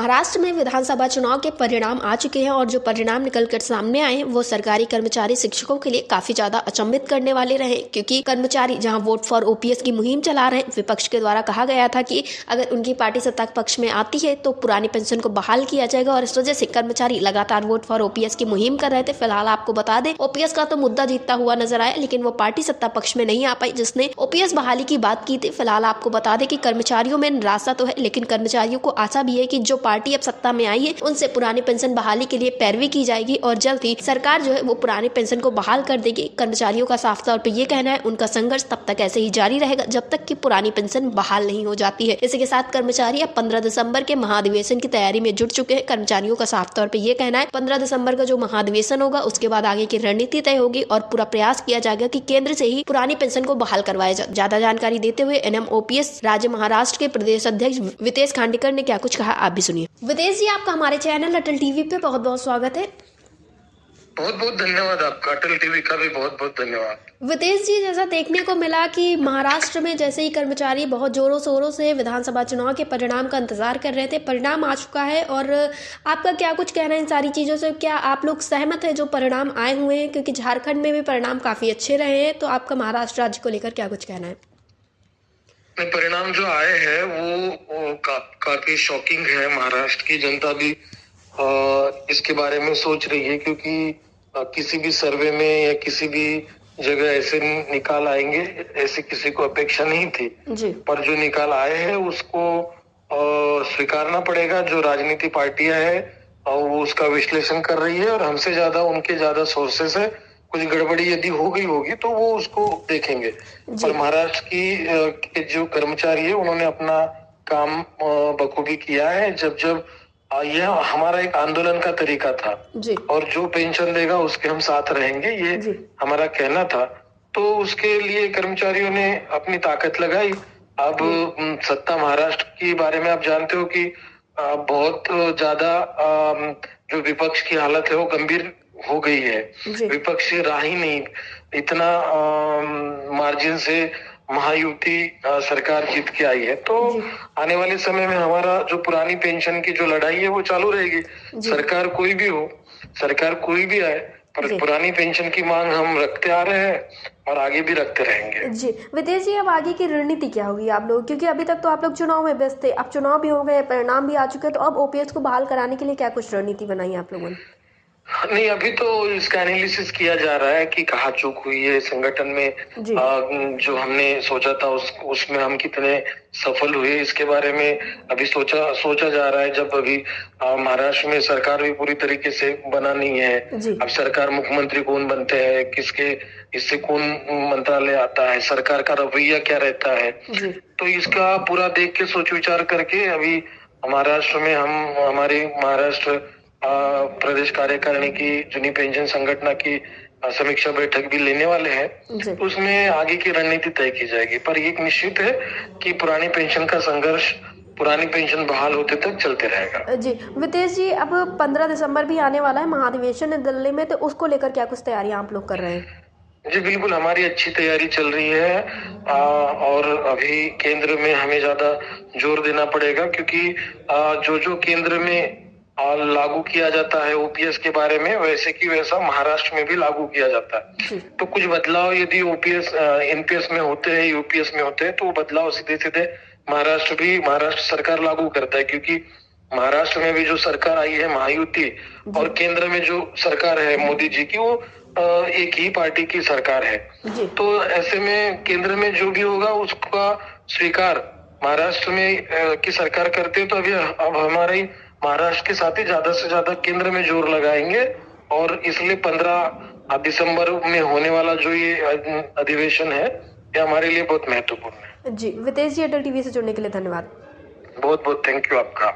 महाराष्ट्र में विधानसभा चुनाव के परिणाम आ चुके हैं और जो परिणाम निकलकर सामने आए हैं वो सरकारी कर्मचारी शिक्षकों के लिए काफी ज्यादा अचंभित करने वाले रहे, क्योंकि कर्मचारी जहां वोट फॉर ओपीएस की मुहिम चला रहे हैं, विपक्ष के द्वारा कहा गया था कि अगर उनकी पार्टी सत्ता पक्ष में आती है तो पुरानी पेंशन को बहाल किया जाएगा और इस वजह से कर्मचारी लगातार वोट फॉर ओपीएस की मुहिम कर रहे थे। फिलहाल आपको बता दें, ओपीएस का तो मुद्दा जीतता हुआ नजर आया, लेकिन वो पार्टी सत्ता पक्ष में नहीं आ पाई जिसने ओपीएस बहाली की बात की थी। फिलहाल आपको बता दें कि कर्मचारियों में निराशा तो है, लेकिन कर्मचारियों को आशा भी है कि जो पार्टी अब सत्ता में आई है उनसे पुरानी पेंशन बहाली के लिए पैरवी की जाएगी और जल्द ही सरकार जो है वो पुरानी पेंशन को बहाल कर देगी। कर्मचारियों का साफ तौर पे ये कहना है, उनका संघर्ष तब तक ऐसे ही जारी रहेगा जब तक कि पुरानी पेंशन बहाल नहीं हो जाती है। इसी के साथ कर्मचारी अब 15 दिसंबर के महाधिवेशन की तैयारी में जुट चुके हैं। कर्मचारियों का साफ तौर पे ये कहना है, 15 दिसंबर का जो महाधिवेशन होगा उसके बाद आगे की रणनीति तय होगी और पूरा प्रयास किया जाएगा कि केंद्र से ही पुरानी पेंशन को बहाल करवाया जाए। ज्यादा जानकारी देते हुए एनएम ओपीएस राज्य महाराष्ट्र के प्रदेश अध्यक्ष वितेश खांडेकर ने क्या कुछ कहा, आप भी सुनिए। वितेश जी, आपका हमारे चैनल अटल टीवी पे बहुत बहुत स्वागत है। बहुत बहुत धन्यवाद आपका, अटल टीवी का भी बहुत बहुत धन्यवाद। वितेश जी, जैसा देखने को मिला कि महाराष्ट्र में जैसे ही कर्मचारी बहुत जोरों शोरों से विधानसभा चुनाव के परिणाम का इंतजार कर रहे थे, परिणाम आ चुका है और आपका क्या कुछ कहना है इन सारी चीजों से? क्या आप लोग सहमत हैं जो परिणाम आए हुए हैं, क्योंकि झारखंड में भी परिणाम काफी अच्छे रहे हैं, तो आपका महाराष्ट्र राज्य को लेकर क्या कुछ कहना है? परिणाम जो आए हैं वो काफी शॉकिंग है। महाराष्ट्र की जनता भी इसके बारे में सोच रही है, क्योंकि किसी भी सर्वे में या किसी भी जगह ऐसे निकाल आएंगे ऐसे किसी को अपेक्षा नहीं थी जी। पर जो निकाल आए हैं उसको स्वीकारना पड़ेगा। जो राजनीति पार्टियां हैं और वो उसका विश्लेषण कर रही है और हमसे ज्यादा उनके ज्यादा सोर्सेस है। कुछ गड़बड़ी यदि हो गई होगी तो वो उसको देखेंगे। पर महाराष्ट्र की जो कर्मचारी है उन्होंने अपना काम बखूबी किया है। जब यह हमारा एक आंदोलन का तरीका था जी। और जो पेंशन देगा उसके हम साथ रहेंगे, ये हमारा कहना था। तो उसके लिए कर्मचारियों ने अपनी ताकत लगाई। अब सत्ता महाराष्ट्र के बारे में आप जानते हो कि बहुत ज्यादा जो विपक्ष की हालत है वो गंभीर हो गई है। विपक्ष रहा ही नहीं, इतना मार्जिन से महायुति सरकार जीत के आई है। तो आने वाले समय में हमारा जो पुरानी पेंशन की जो लड़ाई है वो चालू रहेगी। सरकार कोई भी हो, सरकार कोई भी आए, पर पुरानी पेंशन की मांग हम रखते आ रहे हैं और आगे भी रखते रहेंगे। जी विदेश जी, अब आगे की रणनीति क्या होगी आप लोग, क्योंकि अभी तक तो आप लोग चुनाव में व्यस्त थे, अब चुनाव भी हो गए, परिणाम भी आ चुके, तो अब ओपीएस को बहाल कराने के लिए क्या कुछ रणनीति बनाई आप लोगों ने? नहीं, अभी तो इसका एनालिसिस किया जा रहा है कि कहाँ चूक हुई है संगठन में। जो हमने सोचा था उसमें हम कितने सफल हुए, इसके बारे में अभी सोचा जा रहा है। जब अभी महाराष्ट्र में सरकार भी पूरी तरीके से बना नहीं है। अब सरकार मुख्यमंत्री कौन बनते हैं, किसके इससे कौन मंत्रालय आता है, सरकार का रवैया क्या रहता है, तो इसका पूरा देख के सोच विचार करके अभी महाराष्ट्र में हम हमारी महाराष्ट्र प्रदेश कार्यकारिणी की जूनी पेंशन संगठन की समीक्षा बैठक भी लेने वाले हैं। उसमें आगे की रणनीति तय की जाएगी। पर एक निश्चित है कि पुरानी पेंशन का संघर्ष पुरानी पेंशन बहाल होते तक चलते रहेगा। जी वितेश जी, अब 15 दिसंबर भी आने वाला है महाधिवेशन दिल्ली में, तो उसको लेकर क्या कुछ तैयारियां आप लोग कर रहे हैं? जी बिल्कुल, हमारी अच्छी तैयारी चल रही है और अभी केंद्र में हमें ज्यादा जोर देना पड़ेगा, क्योंकि जो केंद्र में लागू किया जाता है ओपीएस के बारे में, वैसे की वैसा महाराष्ट्र में भी लागू किया जाता है। तो कुछ बदलाव यदि ओपीएस एनपीएस में होते हैं, यूपीएस में होते हैं, तो वो बदलाव सीधे सीधे महाराष्ट्र सरकार लागू करता है, क्योंकि महाराष्ट्र में भी जो सरकार आई है महायुति और केंद्र में जो सरकार है मोदी जी की, वो एक ही पार्टी की सरकार है। तो ऐसे में केंद्र में जो भी होगा उसका स्वीकार महाराष्ट्र में की सरकार करते है। तो अभी अब हमारी महाराष्ट्र के साथ ही ज्यादा से ज्यादा केंद्र में जोर लगाएंगे और इसलिए 15 दिसंबर में होने वाला जो ये अधिवेशन है ये हमारे लिए बहुत महत्वपूर्ण है। जी वितेश जी, अटल टीवी से जुड़ने के लिए धन्यवाद। बहुत बहुत थैंक यू आपका।